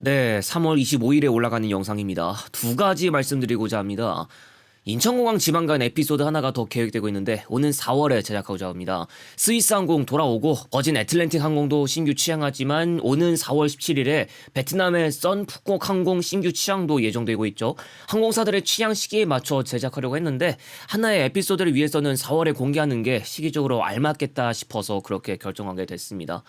네, 3월 25일에 올라가는 영상입니다. 두 가지 말씀드리고자 합니다. 인천공항 지방간 에피소드 하나가 더 계획되고 있는데 오는 4월에 제작하고자 합니다. 스위스 항공 돌아오고 버진 애틀랜틱 항공도 신규 취항하지만 오는 4월 17일에 베트남의 선푸콕 항공 신규 취항도 예정되고 있죠. 항공사들의 취향 시기에 맞춰 제작하려고 했는데 하나의 에피소드를 위해서는 4월에 공개하는 게 시기적으로 알맞겠다 싶어서 그렇게 결정하게 됐습니다.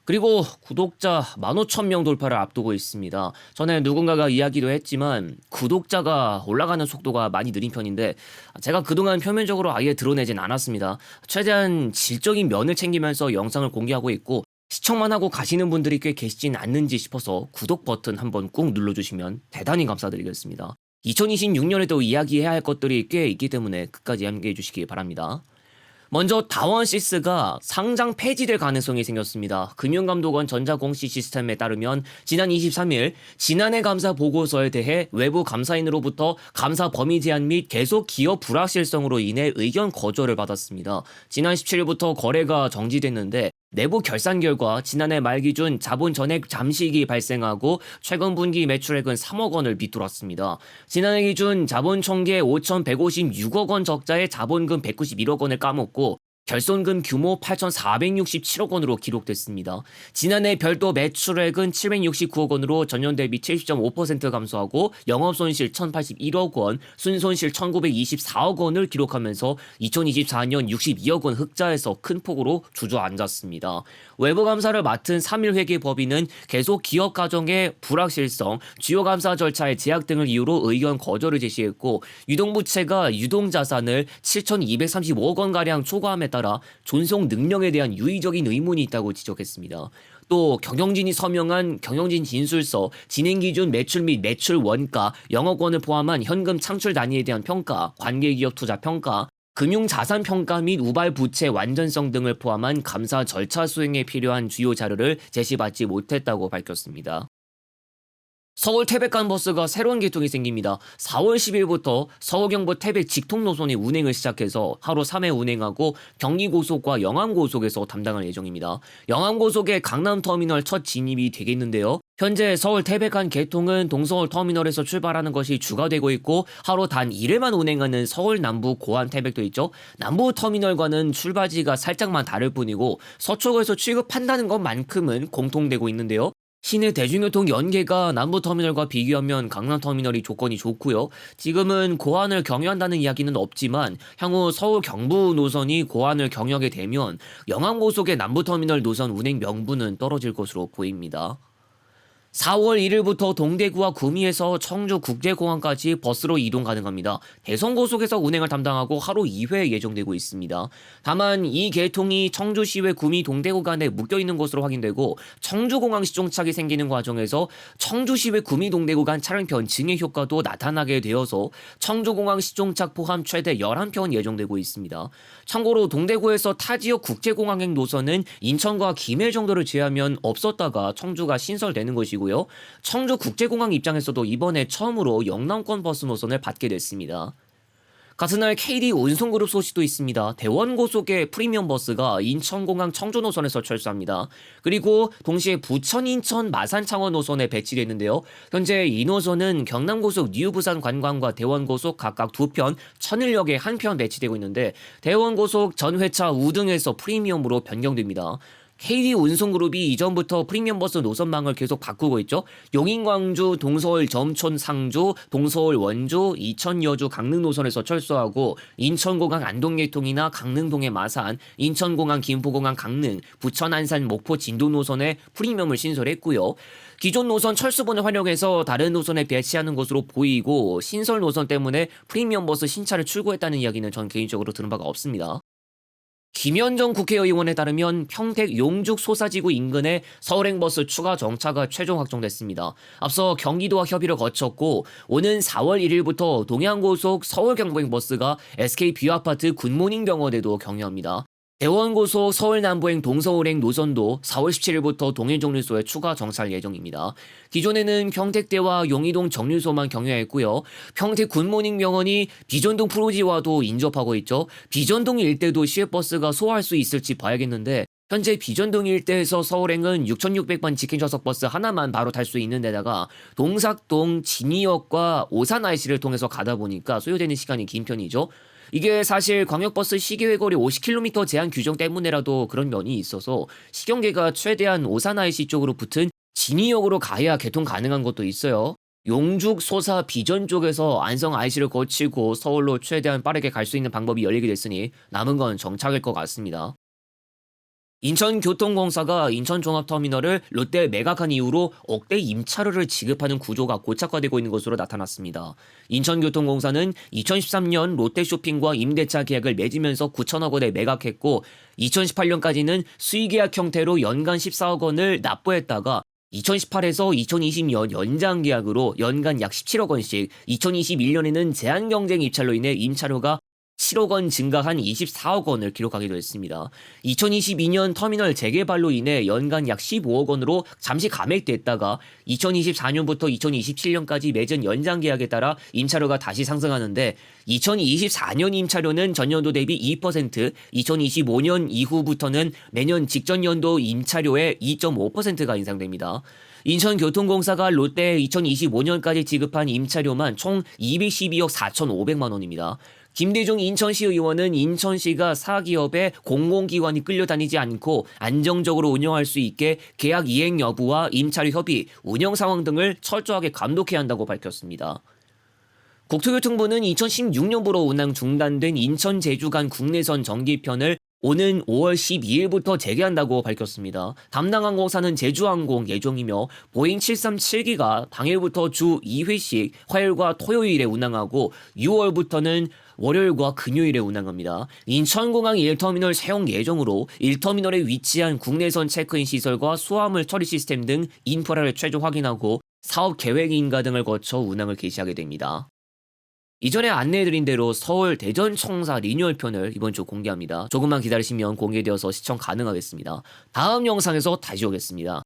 그리고 구독자 15,000명 돌파를 앞두고 있습니다. 전에 누군가가 이야기도 했지만 구독자가 올라가는 속도가 많이 느린 편인데 제가 그동안 표면적으로 아예 드러내진 않았습니다. 최대한 질적인 면을 챙기면서 영상을 공개하고 있고 시청만 하고 가시는 분들이 꽤 계시진 않는지 싶어서 구독 버튼 한번 꾹 눌러주시면 대단히 감사드리겠습니다. 2026년에도 이야기해야 할 것들이 꽤 있기 때문에 끝까지 함께해 주시기 바랍니다. 먼저 다원시스가 상장 폐지될 가능성이 생겼습니다. 금융감독원 전자공시 시스템에 따르면 지난 23일 지난해 감사 보고서에 대해 외부 감사인으로부터 감사 범위 제한 및 계속 기업 불확실성으로 인해 의견 거절을 받았습니다. 지난 17일부터 거래가 정지됐는데 내부 결산 결과 지난해 말 기준 자본 전액 잠식이 발생하고 최근 분기 매출액은 3억 원을 비뚤었습니다. 지난해 기준 자본 총계 5,156억 원 적자에 자본금 191억 원을 까먹고 결손금 규모 8,467억 원으로 기록됐습니다. 지난해 별도 매출액은 769억 원으로 전년 대비 70.5% 감소하고 영업손실 1,081억 원, 순손실 1,924억 원을 기록하면서 2024년 62억 원 흑자에서 큰 폭으로 주저앉았습니다. 외부 감사를 맡은 3일 회계법인은 계속 기업 가정의 불확실성, 주요 감사 절차의 제약 등을 이유로 의견 거절을 제시했고 유동부채가 유동자산을 7,235억 원가량 초과함에 따라 존속 능력에 대한 유의적인 의문이 있다고 지적했습니다. 또 경영진이 서명한 경영진 진술서, 진행기준 매출 및 매출 원가, 영업원을 포함한 현금 창출 단위에 대한 평가, 관계기업 투자 평가, 금융자산 평가 및 우발 부채 완전성 등을 포함한 감사 절차 수행에 필요한 주요 자료를 제시받지 못했다고 밝혔습니다. 서울 태백간 버스가 새로운 계통이 생깁니다. 4월 10일부터 서울 경부 태백 직통 노선이 운행을 시작해서 하루 3회 운행하고 경기고속과 영암고속에서 담당할 예정입니다. 영암고속의 강남터미널 첫 진입이 되겠는데요. 현재 서울 태백간 개통은 동서울 터미널에서 출발하는 것이 주가 되고 있고 하루 단 1회만 운행하는 서울 남부 고안 태백도 있죠. 남부 터미널과는 출발지가 살짝만 다를 뿐이고 서초구에서 취급한다는 것만큼은 공통되고 있는데요. 시내 대중교통 연계가 남부터미널과 비교하면 강남터미널이 조건이 좋고요. 지금은 고안을 경유한다는 이야기는 없지만 향후 서울 경부 노선이 고안을 경유하게 되면 영암고속의 남부터미널 노선 운행 명분은 떨어질 것으로 보입니다. 4월 1일부터 동대구와 구미에서 청주국제공항까지 버스로 이동 가능합니다. 대성고속에서 운행을 담당하고 하루 2회 예정되고 있습니다. 다만 이 개통이 청주시외 구미 동대구 간에 묶여있는 것으로 확인되고 청주공항 시종착이 생기는 과정에서 청주시외 구미 동대구 간 차량편 증액 효과도 나타나게 되어서 청주공항 시종착 포함 최대 11편 예정되고 있습니다. 참고로 동대구에서 타지역 국제공항행 노선은 인천과 김해 정도를 제외하면 없었다가 청주가 신설되는 것이고 청주국제공항 입장에서도 이번에 처음으로 영남권 버스 노선을 받게 됐습니다. 같은 날 KD 운송그룹 소식도 있습니다. 대원고속의 프리미엄 버스가 인천공항 청주 노선에서 철수합니다. 그리고 동시에 부천, 인천, 마산, 창원 노선에 배치되는데요. 현재 이 노선은 경남고속 뉴부산 관광과 대원고속 각각 2편, 천일역에 1편 배치되고 있는데 대원고속 전회차 우등에서 프리미엄으로 변경됩니다. KD 운송그룹이 이전부터 프리미엄 버스 노선망을 계속 바꾸고 있죠. 용인 광주, 동서울 점촌 상주, 동서울 원주, 이천 여주 강릉 노선에서 철수하고 인천공항 안동계통이나 강릉동해 마산, 인천공항 김포공항 강릉, 부천 안산 목포 진도 노선에 프리미엄을 신설했고요. 기존 노선 철수본을 활용해서 다른 노선에 배치하는 것으로 보이고 신설 노선 때문에 프리미엄 버스 신차를 출고했다는 이야기는 전 개인적으로 들은 바가 없습니다. 김현정 국회의원에 따르면 평택 용죽 소사지구 인근에 서울행버스 추가 정차가 최종 확정됐습니다. 앞서 경기도와 협의를 거쳤고 오는 4월 1일부터 동양고속 서울경부행버스가 SK 뷰아파트 굿모닝병원에도 경유합니다. 대원고속 서울남부행 동서울행 노선도 4월 17일부터 동일정류소에 추가 정차할 예정입니다. 기존에는 평택대와 용이동 정류소만 경유했고요. 평택 굿모닝병원이 비전동 프로지와도 인접하고 있죠. 비전동 일대도 시외버스가 소화할 수 있을지 봐야겠는데 현재 비전동 일대에서 서울행은 6,600번 직행좌석 버스 하나만 바로 탈 수 있는 데다가 동삭동, 진이역과 오산 IC를 통해서 가다 보니까 소요되는 시간이 긴 편이죠. 이게 사실 광역버스 시계회거리 50km 제한 규정 때문에라도 그런 면이 있어서 시경계가 최대한 오산 IC 쪽으로 붙은 진이역으로 가야 개통 가능한 것도 있어요. 용죽, 소사, 비전 쪽에서 안성 IC를 거치고 서울로 최대한 빠르게 갈 수 있는 방법이 열리게 됐으니 남은 건 정착일 것 같습니다. 인천교통공사가 인천종합터미널을 롯데에 매각한 이후로 억대 임차료를 지급하는 구조가 고착화되고 있는 것으로 나타났습니다. 인천교통공사는 2013년 롯데쇼핑과 임대차 계약을 맺으면서 9천억 원에 매각했고 2018년까지는 수의계약 형태로 연간 14억 원을 납부했다가 2018에서 2020년 연장 계약으로 연간 약 17억 원씩 2021년에는 제한경쟁 입찰로 인해 임차료가 7억 원 증가한 24억 원을 기록하기도 했습니다. 2022년 터미널 재개발로 인해 연간 약 15억 원으로 잠시 감액됐다가 2024년부터 2027년까지 맺은 연장 계약에 따라 임차료가 다시 상승하는데 2024년 임차료는 전년도 대비 2%, 2025년 이후부터는 매년 직전 연도 임차료의 2.5%가 인상됩니다. 인천교통공사가 롯데에 2025년까지 지급한 임차료만 총 212억 4,500만 원입니다. 김대중 인천시 의원은 인천시가 사기업에 공공기관이 끌려다니지 않고 안정적으로 운영할 수 있게 계약 이행 여부와 임차료 협의, 운영 상황 등을 철저하게 감독해야 한다고 밝혔습니다. 국토교통부는 2016년부로 운항 중단된 인천 제주 간 국내선 정기편을 오는 5월 12일부터 재개한다고 밝혔습니다. 담당 항공사는 제주항공 예정이며 보잉 737기가 당일부터 주 2회씩 화요일과 토요일에 운항하고 6월부터는 월요일과 금요일에 운항합니다. 인천공항 1터미널 사용 예정으로 1터미널에 위치한 국내선 체크인 시설과 수화물 처리 시스템 등 인프라를 최종 확인하고 사업 계획 인가 등을 거쳐 운항을 개시하게 됩니다. 이전에 안내해드린 대로 서울 대전 청사 리뉴얼편을 이번 주 공개합니다. 조금만 기다리시면 공개되어서 시청 가능하겠습니다. 다음 영상에서 다시 오겠습니다.